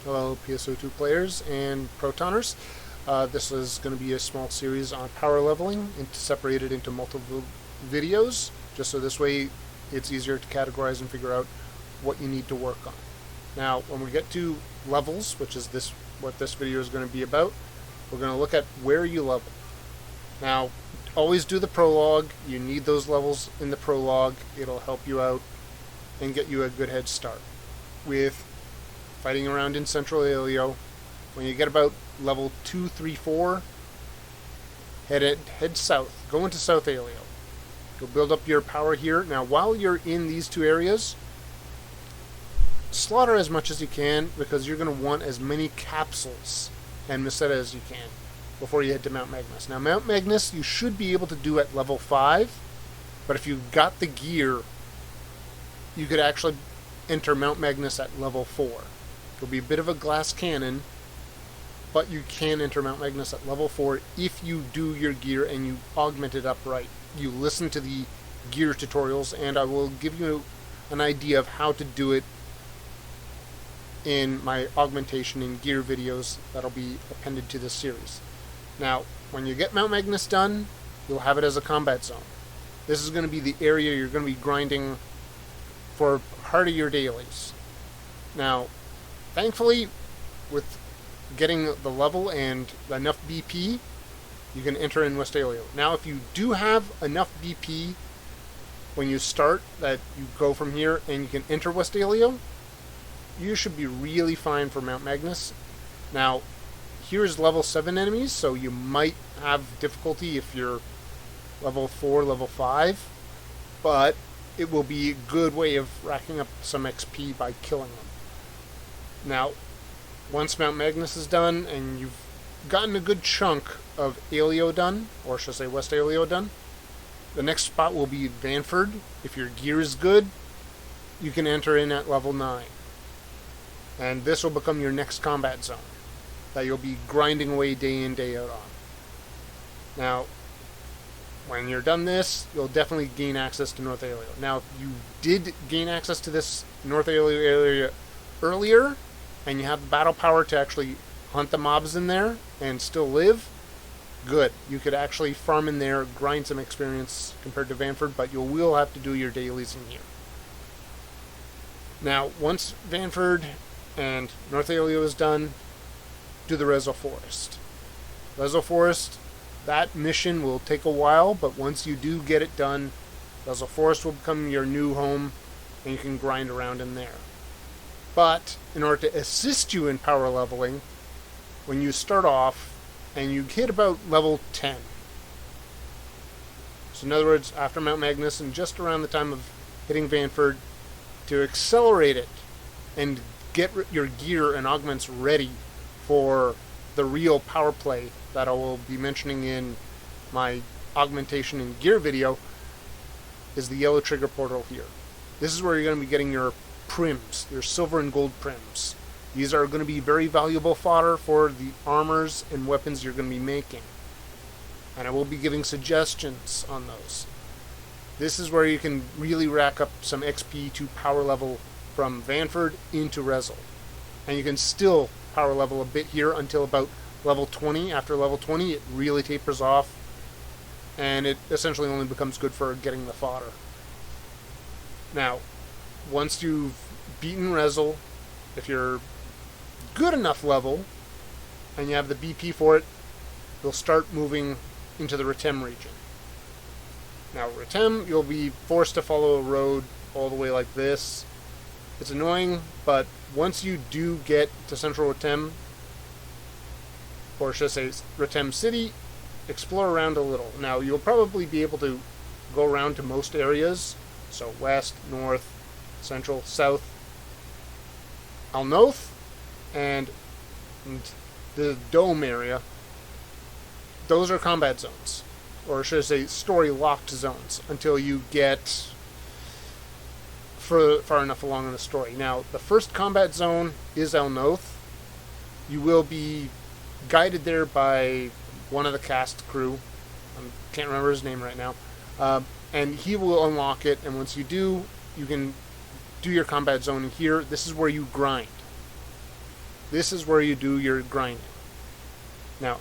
Hello PSO2 players and Protoners. This is going to be a small series on power leveling and separated into multiple videos, just so this way it's easier to categorize and figure out what you need to work on. Now, when we get to levels, which is what this video is going to be about, we're going to look at where you level. Now, always do the prologue. You need those levels in the prologue. It'll help you out and get you a good head start. With fighting around in Central Aleo, when you get about level 2, 3, 4, head south. Go into South Aleo. You'll build up your power here. Now, while you're in these two areas, slaughter as much as you can, because you're going to want as many capsules and Meseta as you can before you head to Mount Magnus. Now, Mount Magnus you should be able to do at level 5, but if you got the gear, you could actually enter Mount Magnus at level 4. It'll be a bit of a glass cannon, but you can enter Mount Magnus at level 4 if you do your gear and you augment it up right. You listen to the gear tutorials, and I will give you an idea of how to do it in my augmentation and gear videos that'll be appended to this series. Now, when you get Mount Magnus done, you'll have it as a combat zone. This is going to be the area you're going to be grinding for part of your dailies. Now, thankfully, with getting the level and enough BP, you can enter in West Aleo. Now, if you do have enough BP when you start that you go from here and you can enter West Aleo, you should be really fine for Mount Magnus. Now, here's level 7 enemies, so you might have difficulty if you're level 4, level 5, but it will be a good way of racking up some XP by killing them. Now, once Mount Magnus is done and you've gotten a good chunk of Aleo done, or should I say West Aleo done, the next spot will be Vanford. If your gear is good, you can enter in at level 9. And this will become your next combat zone that you'll be grinding away day in, day out on. Now, when you're done this, you'll definitely gain access to North Aleo. Now, if you did gain access to this North Aleo area earlier, and you have the battle power to actually hunt the mobs in there and still live, good. You could actually farm in there, grind some experience compared to Vanford, but you will have to do your dailies in here. Now, once Vanford and North Aleo is done, do the Rezo Forest. Rezo Forest, that mission will take a while, but once you do get it done, Rezo Forest will become your new home, and you can grind around in there. But in order to assist you in power leveling, when you start off and you hit about level 10, so in other words, after Mount Magnus and just around the time of hitting Vanford, to accelerate it and get your gear and augments ready for the real power play that I will be mentioning in my augmentation and gear video, is the yellow trigger portal here. This is where you're going to be getting your prims, your silver and gold prims. These are going to be very valuable fodder for the armors and weapons you're going to be making. And I will be giving suggestions on those. This is where you can really rack up some XP to power level from Vanford into Rezo. And you can still power level a bit here until about level 20. After level 20, it really tapers off, and it essentially only becomes good for getting the fodder. Now, once you've beaten Rezo, if you're good enough level and you have the BP for it, you'll start moving into the Retem region. Now, Retem, you'll be forced to follow a road all the way like this. It's annoying, but once you do get to Central Retem, or should I say Retem City, explore around a little. Now, you'll probably be able to go around to most areas, so west, north, central, south, Alnoth, and the Dome area. Those are combat zones, or should I say story-locked zones, until you get far enough along in the story. Now, the first combat zone is Alnoth. You will be guided there by one of the cast crew. I can't remember his name right now. And he will unlock it, and once you do, you can do your combat zone here. This is where you grind. this is where you do your grinding. Now,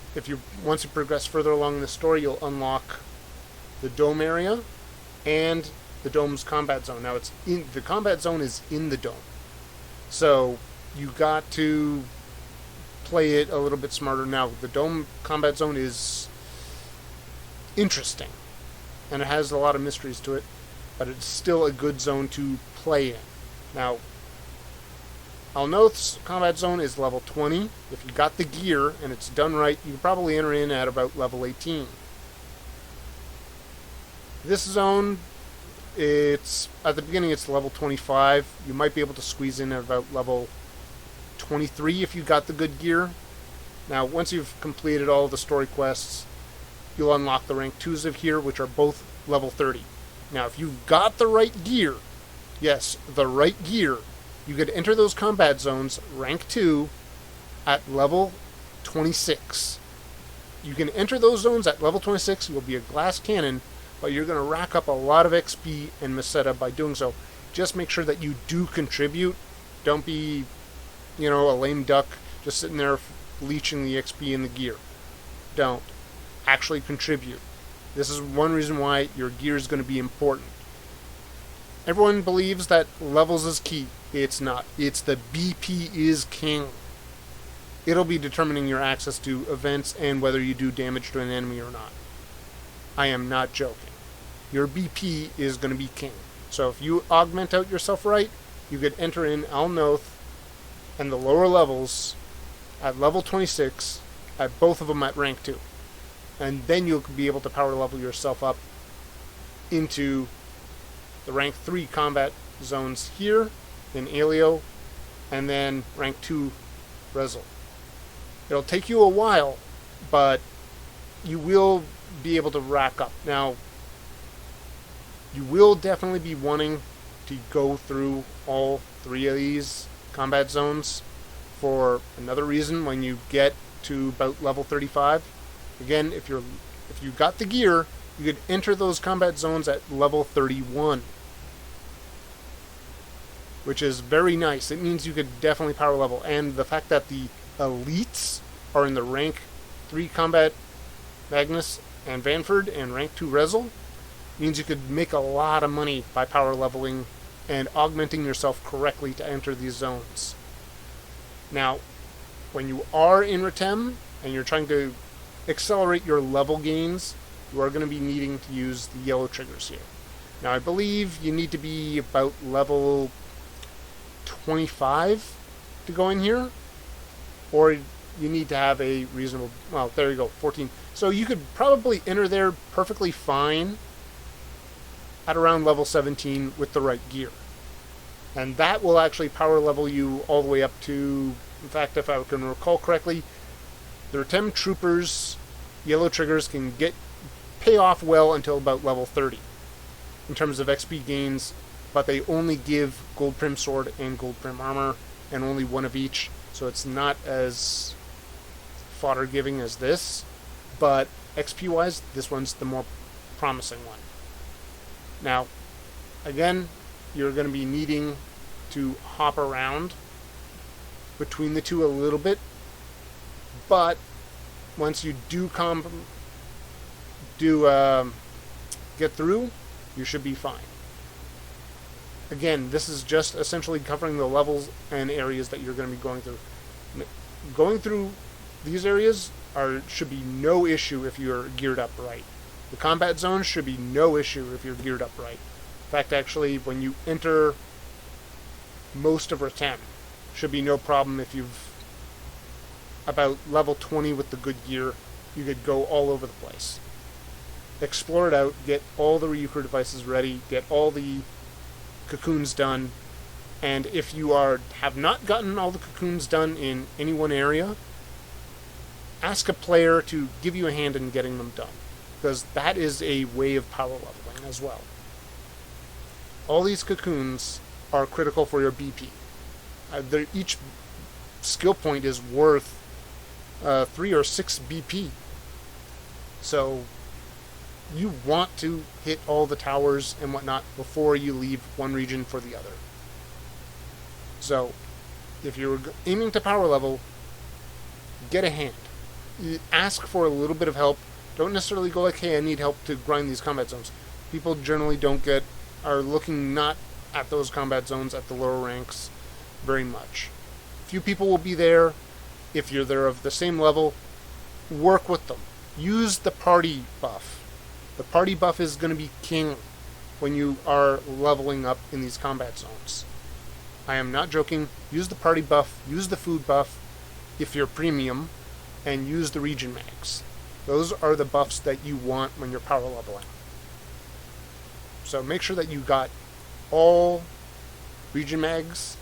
once you progress further along in the story, you'll unlock the dome area and the dome's combat zone. Now, the combat zone is in the dome, so you got to play it a little bit smarter. Now, the dome combat zone is interesting, and it has a lot of mysteries to it, but it's still a good zone to play in. Now, Alnoth's combat zone is level 20. If you got the gear and it's done right, you can probably enter in at about level 18. This zone, at the beginning it's level 25. You might be able to squeeze in at about level 23 if you got the good gear. Now, once you've completed all the story quests, you'll unlock the rank 2s of here, which are both level 30. Now, if you've got the right gear, yes, the right gear, you could enter those combat zones, rank 2, at level 26. You can enter those zones at level 26, you'll be a glass cannon, but you're going to rack up a lot of XP and Meseta by doing so. Just make sure that you do contribute. Don't be, a lame duck just sitting there leeching the XP and the gear. Don't. Actually contribute. This is one reason why your gear is going to be important. Everyone believes that levels is key. It's not. It's the BP is king. It'll be determining your access to events and whether you do damage to an enemy or not. I am not joking. Your BP is going to be king. So if you augment out yourself right, you could enter in Alnoth and the lower levels at level 26, at both of them at rank 2. And then you'll be able to power level yourself up into the rank 3 combat zones here in Alio, and then rank 2 Rezel. It'll take you a while, but you will be able to rack up. Now, you will definitely be wanting to go through all 3 of these combat zones for another reason when you get to about level 35. Again, if you got the gear, you could enter those combat zones at level 31. Which is very nice. It means you could definitely power level. And the fact that the elites are in the rank 3 combat Magnus and Vanford and rank 2 Rezel means you could make a lot of money by power leveling and augmenting yourself correctly to enter these zones. Now, when you are in Retem and you're trying to accelerate your level gains, you are going to be needing to use the yellow triggers here. Now, I believe you need to be about level 25 to go in here, or you need to have a reasonable, well, there you go, 14. So you could probably enter there perfectly fine at around level 17 with the right gear. And that will actually power level you all the way up to, in fact, if I can recall correctly, the Retem Troopers yellow triggers can pay off well until about level 30 in terms of XP gains, but they only give Gold Prim Sword and Gold Prim Armor, and only one of each, so it's not as fodder giving as this, but XP wise, this one's the more promising one. Now, again, you're going to be needing to hop around between the two a little bit, but once you do get through, you should be fine. Again, this is just essentially covering the levels and areas that you're going to be going through. Going through these areas should be no issue if you're geared up right. The combat zones should be no issue if you're geared up right. In fact, actually, when you enter most of Retem, should be no problem if you've about level 20 with the good gear. You could go all over the place. Explore it out, get all the Ryuker devices ready, get all the cocoons done, and if you have not gotten all the cocoons done in any one area, ask a player to give you a hand in getting them done, because that is a way of power leveling as well. All these cocoons are critical for your BP. Each skill point is worth 3 or 6 BP, so you want to hit all the towers and whatnot before you leave one region for the other. So, if you're aiming to power level, get a hand. Ask for a little bit of help. Don't necessarily go like, hey, I need help to grind these combat zones. People generally are looking not at those combat zones at the lower ranks very much. Few people will be there. If they're of the same level, work with them. Use the party buff. The party buff is going to be king when you are leveling up in these combat zones. I am not joking. Use the party buff, use the food buff if you're premium, and use the region mags. Those are the buffs that you want when you're power leveling. So make sure that you got all region mags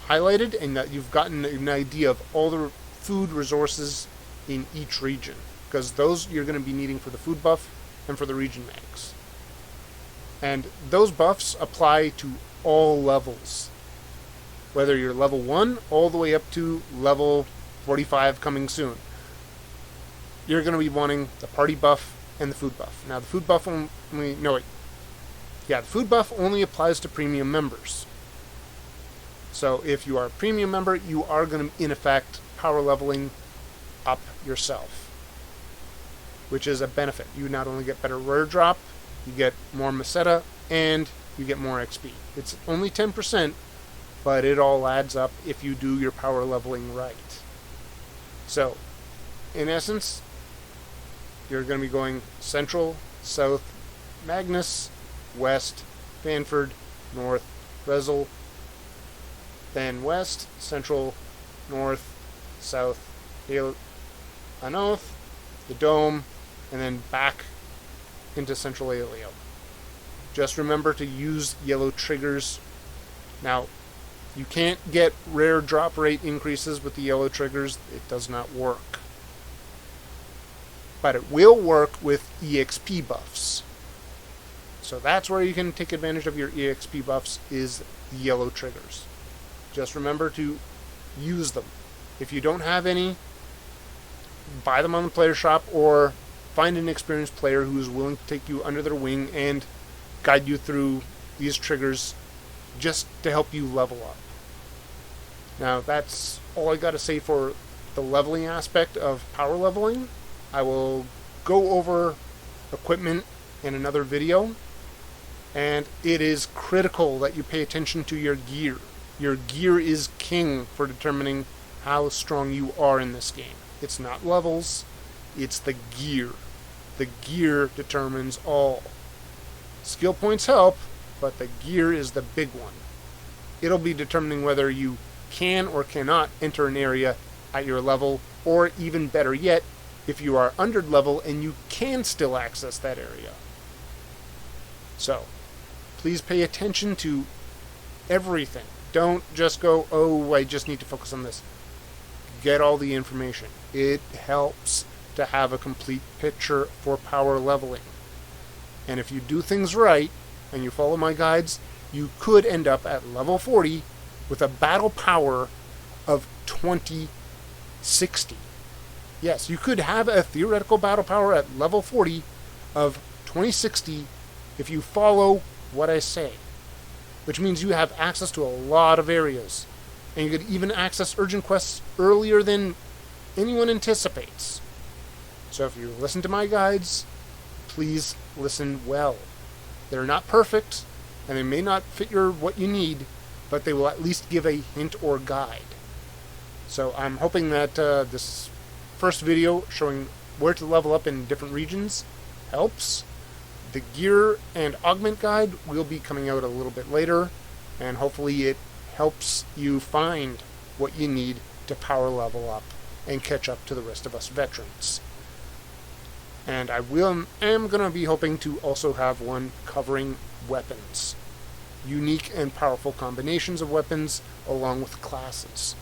highlighted and that you've gotten an idea of all the food resources in each region, because those you're going to be needing for the food buff and for the region mags. And those buffs apply to all levels, whether you're level 1 all the way up to level 45 coming soon. You're going to be wanting the party buff and the food buff. Now the food buff the food buff only applies to premium members. So if you are a premium member, you are going to, in effect, power leveling up yourself, which is a benefit. You not only get better rare drop, you get more Meseta, and you get more XP. It's only 10%, but it all adds up if you do your power leveling right. So, in essence, you're going to be going Central, South, Magnus, West, Fanford, North, Rezel, then West, Central, North, South, Anoth, the Dome, and then back into Central Aleo. Just remember to use yellow triggers. Now, you can't get rare drop rate increases with the yellow triggers. It does not work. But it will work with EXP buffs. So that's where you can take advantage of your EXP buffs, is the yellow triggers. Just remember to use them. If you don't have any, buy them on the player shop or find an experienced player who is willing to take you under their wing and guide you through these triggers just to help you level up. Now that's all I got to say for the leveling aspect of power leveling. I will go over equipment in another video, and it is critical that you pay attention to your gear. Your gear is king for determining how strong you are in this game. It's not levels, it's the gear. The gear determines all. Skill points help, but the gear is the big one. It'll be determining whether you can or cannot enter an area at your level, or even better yet, if you are under level and you can still access that area. So, please pay attention to everything. Don't just go, oh, I just need to focus on this. Get all the information. It helps to have a complete picture for power leveling. And if you do things right, and you follow my guides, you could end up at level 40 with a battle power of 2060. Yes, you could have a theoretical battle power at level 40 of 2060 if you follow what I say. Which means you have access to a lot of areas. And you could even access urgent quests earlier than anyone anticipates. So if you listen to my guides, please listen well. They're not perfect, and they may not fit what you need, but they will at least give a hint or guide. So I'm hoping that this first video showing where to level up in different regions helps. The gear and augment guide will be coming out a little bit later, and hopefully it helps you find what you need to power level up and catch up to the rest of us veterans. And I am going to be hoping to also have one covering weapons. Unique and powerful combinations of weapons along with classes.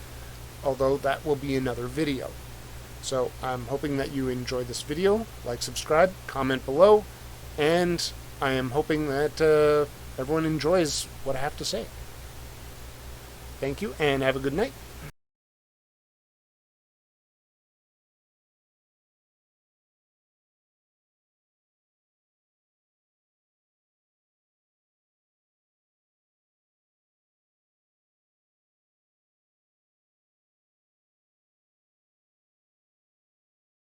Although that will be another video. So I'm hoping that you enjoyed this video. Like, subscribe, comment below, and I am hoping that everyone enjoys what I have to say. Thank you, and have a good night.